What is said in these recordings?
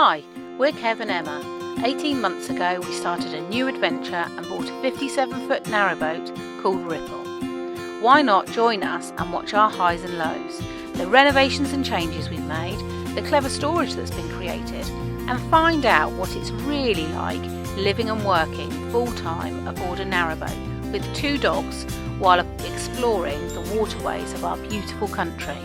Hi, we're Kev and Emma. 18 months ago we started a new adventure and bought a 57-foot narrowboat called Ripple. Why not join us and watch our highs and lows, the renovations and changes we've made, the clever storage that's been created, and find out what it's really like living and working full-time aboard a narrowboat with 2 dogs while exploring the waterways of our beautiful country.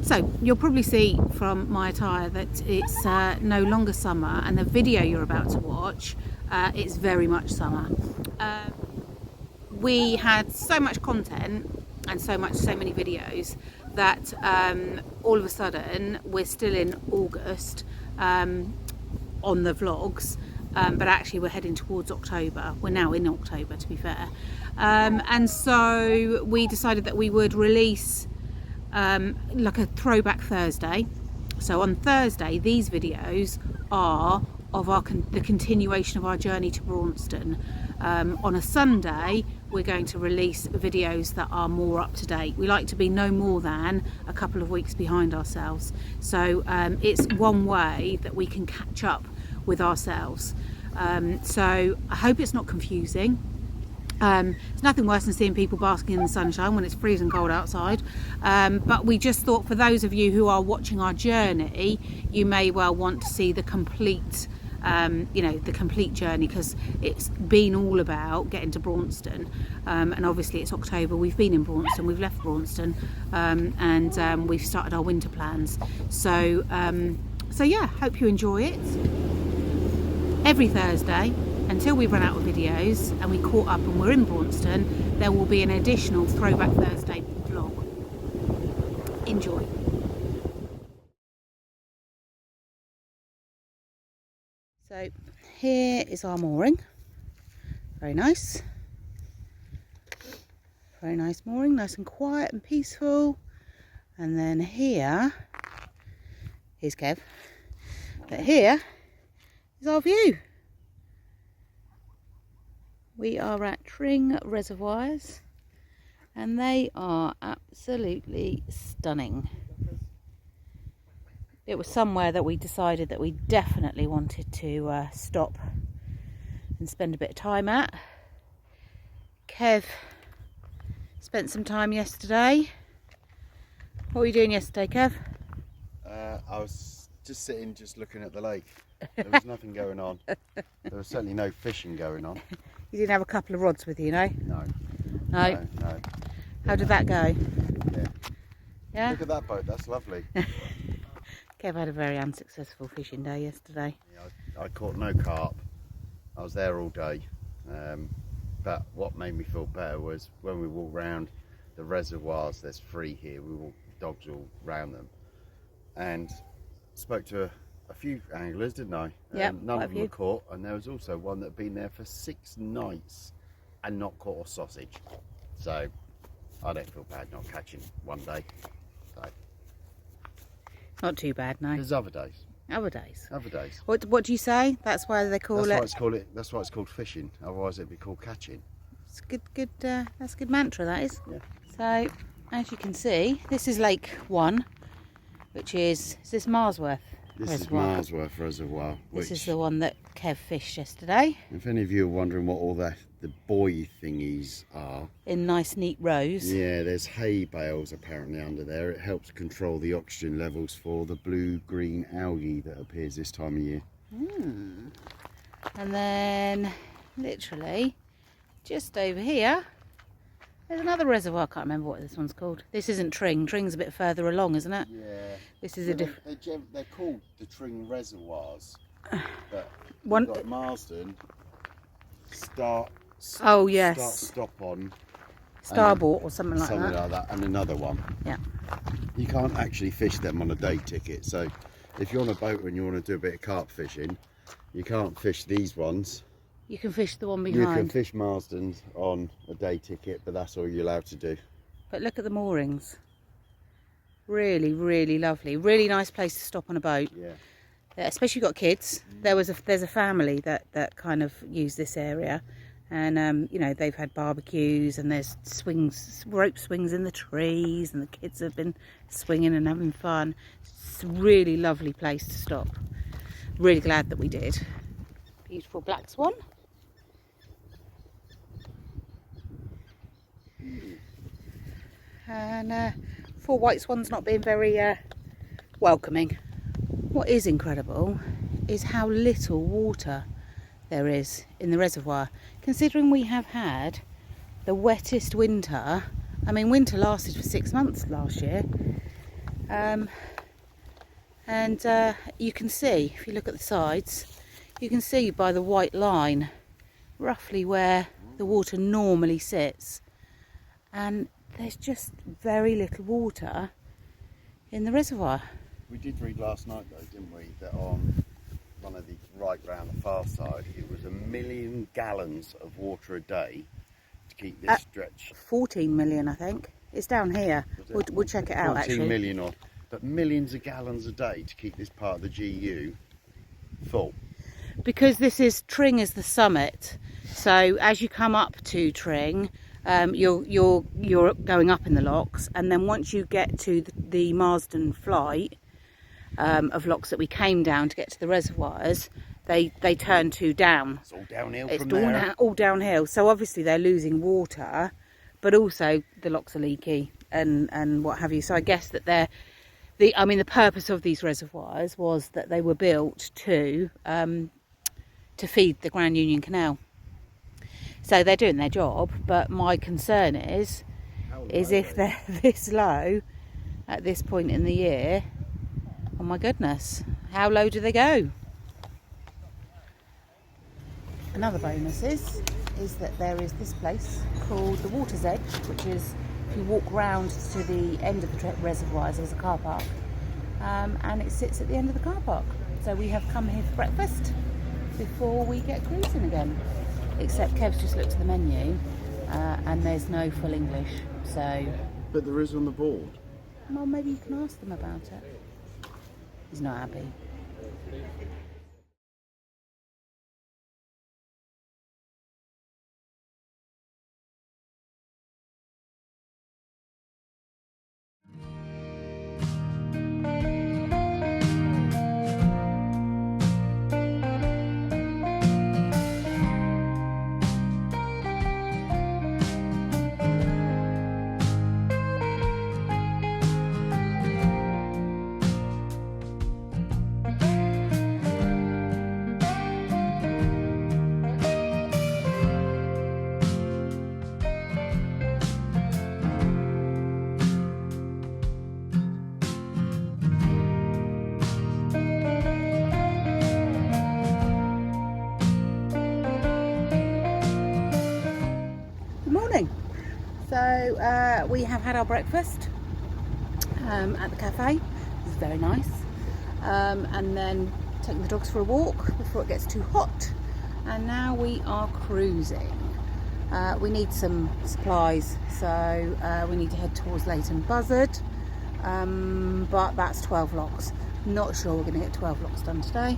So you'll probably see from my attire that it's no longer summer, and the video you're about to watch, it's very much summer. We had so much content and so many videos that all of a sudden we're still in August on the vlogs, but actually we're heading towards October. We're now in October, to be fair, and so we decided that we would release like a Throwback Thursday. So on Thursday these videos are of the continuation of our journey to Braunston. On a Sunday we're going to release videos that are more up to date. We like to be no more than a couple of weeks behind ourselves, so it's one way that we can catch up with ourselves. So I hope it's not confusing. It's nothing worse than seeing people basking in the sunshine when it's freezing cold outside, but we just thought for those of you who are watching our journey, you may well want to see the complete the complete journey, because it's been all about getting to Braunston, and obviously it's October, we've been in Braunston, we've left Braunston, and we've started our winter plans. So yeah, hope you enjoy it. Every Thursday until we run out of videos and we caught up and we're in Braunston, there will be an additional Throwback Thursday vlog. Enjoy. So here is our mooring. Very nice. Very nice mooring, nice and quiet and peaceful. And then here's Kev. But here is our view. We are at Tring Reservoirs and they are absolutely stunning. It was somewhere that we decided that we definitely wanted to stop and spend a bit of time at. Kev spent some time yesterday. What were you doing yesterday, Kev? I was just sitting, just looking at the lake. There was nothing going on. There was certainly no fishing going on. You didn't have a couple of rods with you, no? No. No? No. How did that go? Yeah. Yeah? Look at that boat, that's lovely. Kev had a very unsuccessful fishing day yesterday. Yeah, I caught no carp. I was there all day. But what made me feel better was when we walked round the reservoirs, there's 3 here, we walked dogs all round them. And spoke to a few anglers, didn't I? Yeah, none of them were caught, and there was also one that had been there for 6 nights and not caught a sausage. So I don't feel bad not catching one day. So not too bad, no. there's other days. Other days. Other days. What do you say? That's why they call That's why it's called fishing. Otherwise it'd be called catching. It's good. That's a good mantra, that is. Yeah. So as you can see, this is Lake 1, which is this Marsworth This Reservoir? is Marsworth Reservoir. This is the one that Kev fished yesterday. If any of you are wondering what all the buoy thingies are, in nice neat rows. yeah, there's hay bales apparently under there. It helps control the oxygen levels for the blue-green algae that appears this time of year. And then literally just over here there's another reservoir. I can't remember what this one's called. This isn't Tring. Tring's a bit further along, isn't it? Yeah. This is a different. They're called the Tring Reservoirs, but One. you've got Marsden, start. Oh yes. Stop on. Starboard or something like Something that. like that, and another one. Yeah. You can't actually fish them on a day ticket, so if you're on a boat and you want to do a bit of carp fishing, you can't fish these ones. You can fish the one You behind. can fish Marsden's on a day ticket, but that's all you're allowed to do. But look at the moorings. Really, really lovely. Really nice place to stop on a boat. Yeah. Especially if you've got kids. There's a family that kind of use this area. And you know, they've had barbecues, and there's rope swings in the trees, and the kids have been swinging and having fun. It's a really lovely place to stop. Really glad that we did. Beautiful black swan. And 4 white swans not being very welcoming. What is incredible is how little water there is in the reservoir, considering we have had the wettest winter. I mean, winter lasted for 6 months last year, and you can see, if you look at the sides, you can see by the white line roughly where the water normally sits, and there's just very little water in the reservoir. We did read last night though, didn't we, that on one of the right round the far side, it was 1 million gallons of water a day to keep this stretch. 14 million, I think. It's down here. We'll check it out, 14 actually. million odd, but millions of gallons a day to keep this part of the GU full. Because this is Tring is the summit, so as you come up to Tring, you're going up in the locks, and then once you get to the Marsden flight of locks that we came down to get to the reservoirs, they turn to down. It's all downhill It's from there. all downhill. So obviously they're losing water, but also the locks are leaky and what have you. So I guess that the purpose of these reservoirs was that they were built to feed the Grand Union Canal. So they're doing their job, but my concern is if they're this low at this point in the year, oh my goodness, how low do they go? Another bonus is that there is this place called the Water's Edge, which is, if you walk round to the end of the reservoirs, there's a car park, and it sits at the end of the car park. So we have come here for breakfast before we get cruising again. Except Kev's just looked at the menu and there's no full English, so... But there is on the board. Well, maybe you can ask them about it. He's not happy. So we have had our breakfast at the cafe. It's very nice, and then taking the dogs for a walk before it gets too hot, and now we are cruising. We need some supplies, so we need to head towards Leighton Buzzard, but that's 12 locks. Not sure we're going to get 12 locks done today,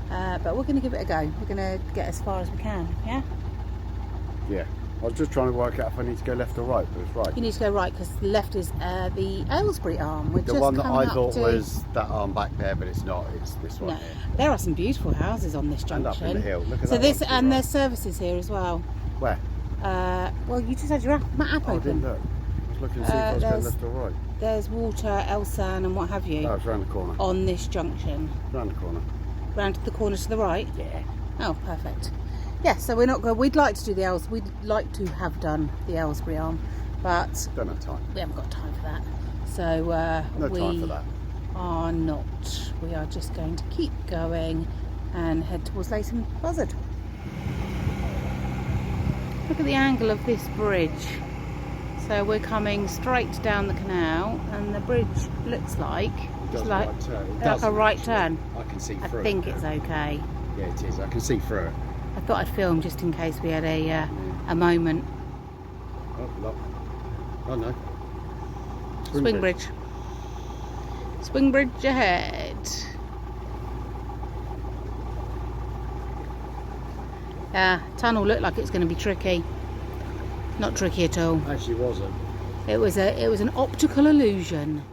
but we're going to give it a go. We're going to get as far as we can. Yeah, I was just trying to work out if I need to go left or right, but it's right. You need to go right, because the left is the Aylesbury arm. We're The just one that coming I up thought to... was that arm back there, but it's not. It's this one No, here. there are some beautiful houses on this junction. And up in the hill. Look at So that this, one to the and right. there's services here as well. Where? Well, you just had your app Oh, I open. didn't look. I was looking to see if I was going left or right. There's water, Elsan, and what have you Oh, it's round the corner. on this junction. Round the corner. Round to the corner to the right. Yeah. Oh, perfect. Yeah, so we're not going. We'd like to do the We'd like to have done the Aylesbury arm, but Don't have time. we haven't got time for that. So No we time for that. are not. We are just going to keep going and head towards Leighton Buzzard. Look at the angle of this bridge. So we're coming straight down the canal, and the bridge looks like It does like, right turn. It like does, a right actually. turn. I can see I through think it. it's okay. Yeah, it is. I can see through it. I thought I'd film just in case we had a moment. Oh, look. Oh no. Swing bridge. Swing bridge ahead. Tunnel looked like it's going to be tricky. Not tricky at all. Actually, wasn't. It was an optical illusion.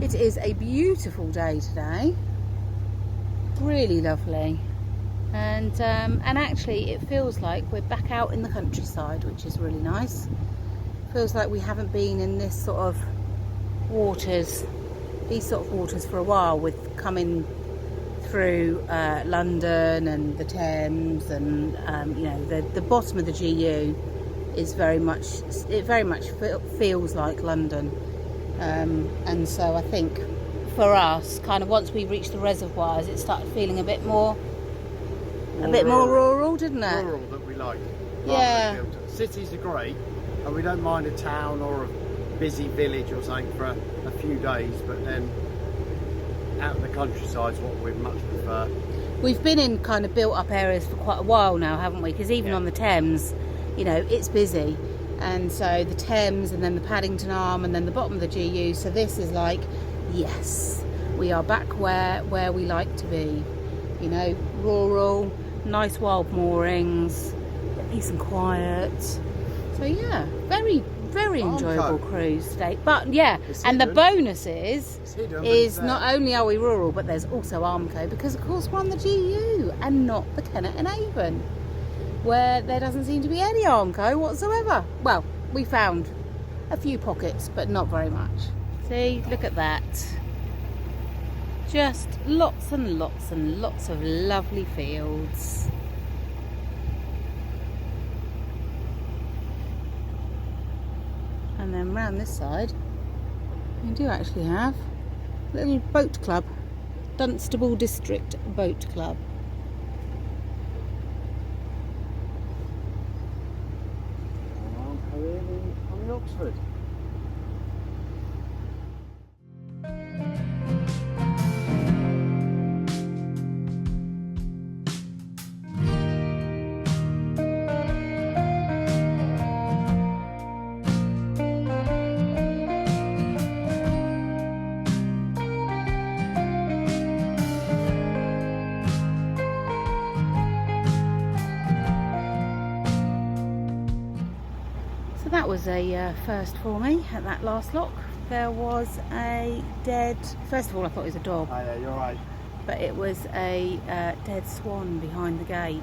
It is a beautiful day today, really lovely, and actually it feels like we're back out in the countryside, which is really nice. Feels like we haven't been in this sort of waters, for a while, with coming through London and the Thames, and you know, the bottom of the GU is very much feels like London. And so I think for us, kind of once we reached the reservoirs, it started feeling a bit more rural, didn't it? Rural that we like. Yeah. Cities are great, and we don't mind a town or a busy village or something for a few days, but then out in the countryside is what we much prefer. We've been in kind of built up areas for quite a while now, haven't we? Because even on the Thames, you know, it's busy. And so the Thames, and then the Paddington Arm, and then the bottom of the GU. So this is like, yes, we are back where we like to be. You know, rural, nice wild moorings, peace and quiet. So yeah, very, very enjoyable cruise today. But yeah, and the bonus is not only are we rural, but there's also Armco, because of course we're on the GU and not the Kennet and Avon, where there doesn't seem to be any Armco whatsoever. Well, we found a few pockets, but not very much. See, look at that. Just lots and lots and lots of lovely fields. And then round this side, we do actually have a little boat club, Dunstable District Boat Club. Oxford. That was a first for me at that last lock. There was a dead, first of all I thought it was a dog. Oh yeah, you're right. But it was a dead swan behind the gate.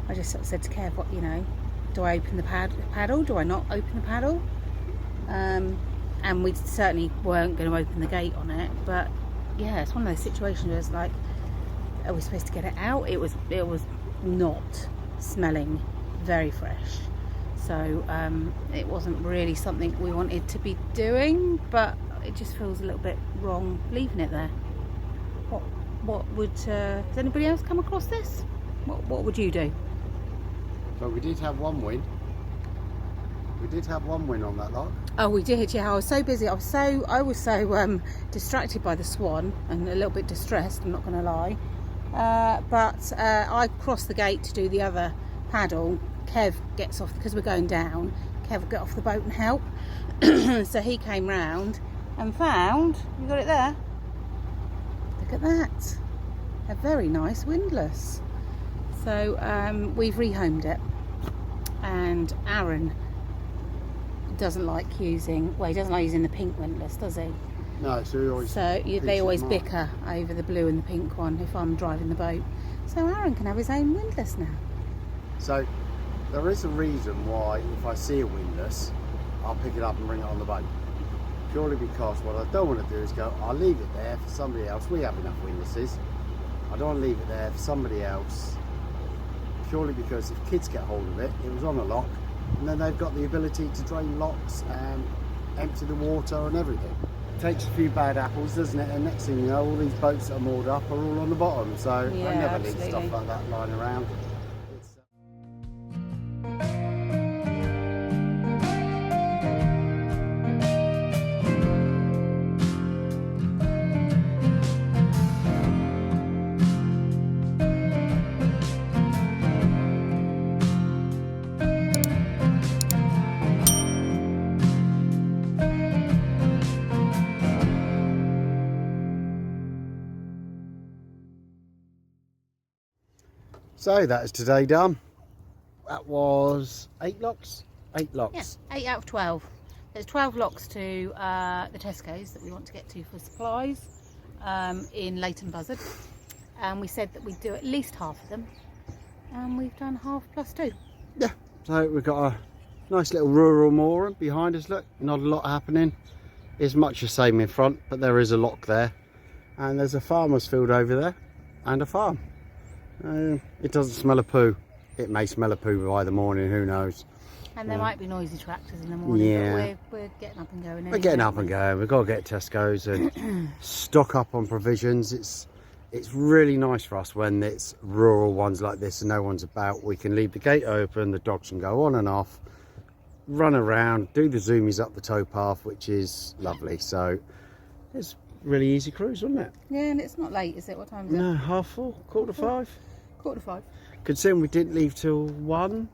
I just sort of said to Kev, what, you know, do I open the paddle? Do I not open the paddle? And we certainly weren't going to open the gate on it. But yeah, it's one of those situations where it's like, are we supposed to get it out? It was not smelling very fresh. So it wasn't really something we wanted to be doing, but it just feels a little bit wrong leaving it there. What would, has anybody else come across this? What would you do? But we did have one win. We did have one win on that lot. Oh, we did, yeah. I was so busy. I was so distracted by the swan and a little bit distressed, I'm not going to lie. But I crossed the gate to do the other paddle. Kev gets off, because we're going down, Kev will get off the boat and help. So he came round and found, you got it there? Look at that. A very nice windlass. So we've rehomed it. And Aaron doesn't like using, well, he doesn't like using the pink windlass, does he? No, so they always bicker over the blue and the pink one if I'm driving the boat. So Aaron can have his own windlass now. So there is a reason why if I see a windlass, I'll pick it up and bring it on the boat. Purely because what I don't want to do is go, I'll leave it there for somebody else. We have enough windlasses. I don't want to leave it there for somebody else. Purely because if kids get hold of it, it was on a lock, and then they've got the ability to drain locks and empty the water and everything. It takes a few bad apples, doesn't it? And next thing you know, all these boats that are moored up are all on the bottom. So yeah, I never absolutely. leave stuff like that lying around. So that is today done. That was 8 locks. 8 locks. Yeah, 8 out of 12. There's 12 locks to the Tesco's that we want to get to for supplies in Leighton Buzzard. And we said that we'd do at least half of them. And we've done half plus 2. Yeah, so we've got a nice little rural moor behind us. Look, not a lot happening. It's much the same in front, but there is a lock there. And there's a farmer's field over there and a farm. It doesn't smell a poo. It may smell a poo by the morning, who knows. And there might be noisy tractors in the morning, yeah. But we're getting up and going anyway. We're getting up and going. We've got to get Tesco's and stock up on provisions. It's really nice for us when it's rural ones like this and no one's about. We can leave the gate open, the dogs can go on and off, run around, do the zoomies up the towpath, which is lovely. So it's really easy cruise, wasn't it? Yeah, and it's not late, is it? What time is it? No, 4:30, 4:45. 4:45. Considering we didn't leave till 1.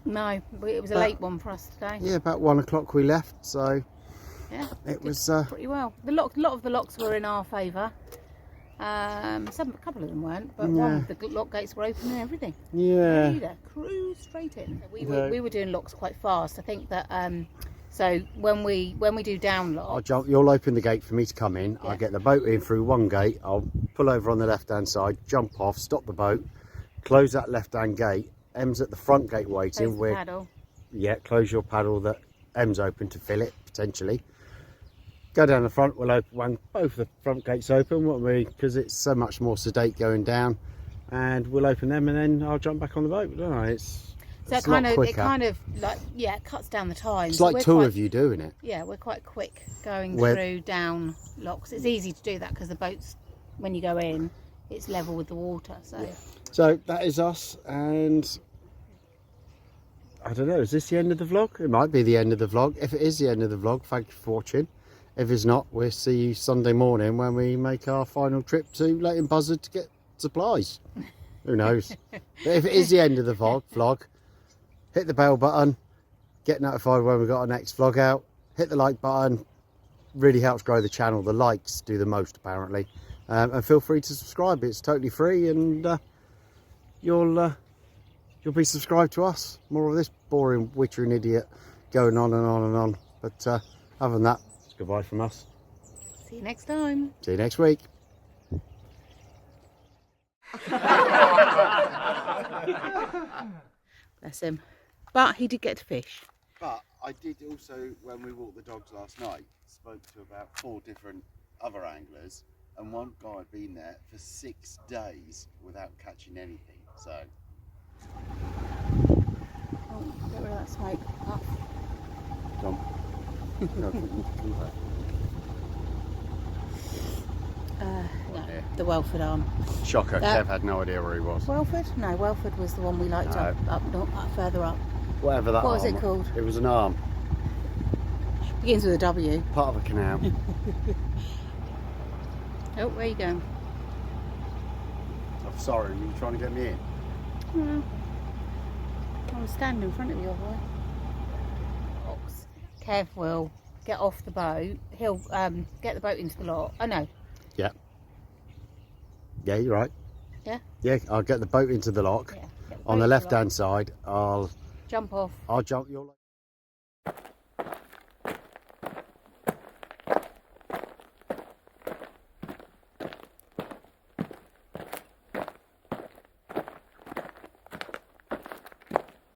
No, it was a late one for us today. Yeah, about 1 o'clock we left, so yeah, it was pretty well. A lot of the locks were in our favour. A couple of them weren't, but one of the lock gates were open and everything. Yeah. Cruise straight in. We were doing locks quite fast. I think that so when we do down locks, you'll open the gate for me to come in. Yeah. I'll get the boat in through one gate. I'll pull over on the left hand side, jump off, stop the boat, close that left hand gate. Em's at the front gate waiting. Close the paddle. Yeah, close your paddle that Em's open to fill it potentially. Go down the front. We'll open both the front gates open, won't we? Because it's so much more sedate going down, and we'll open them, and then I'll jump back on the boat. Don't I? So it kind of like it cuts down the time. It's like two of you doing it. Yeah, we're quite quick going through down locks. It's easy to do that because the boats, when you go in, it's level with the water. So. Yeah. So that is us, and I don't know, is this the end of the vlog? It might be the end of the vlog. If it is the end of the vlog, thank you for watching. If it's not, we'll see you Sunday morning when we make our final trip to Leighton Buzzard to get supplies. Who knows? But if it is the end of the vlog, hit the bell button, get notified when we've got our next vlog out, hit the like button, really helps grow the channel. The likes do the most apparently. And feel free to subscribe, it's totally free, and you'll be subscribed to us. More of this boring wittering idiot going on and on and on. But other than that, it's goodbye from us. See you next time. See you next week. Bless him. But he did get to fish. But I did also, when we walked the dogs last night, spoke to about 4 different other anglers, and one guy had been there for 6 days without catching anything. So Oh, get rid of that smoke. Up. No, the Welford arm. Shocker, Kev had no idea where he was. Welford? No, Welford was the one we liked up further up. Whatever that What was arm it called? It was an arm, Begins with a W. part of a canal. Oh, where are you going? I'm sorry, were you trying to get me in? Well, I'm standing in front of you, boy. Kev will get off the boat. He'll get the boat into the lock. Oh no. Yeah. Yeah, you're right. Yeah? Yeah, I'll get the boat into the lock. Yeah. On the left hand side, I'll Jump off. jump your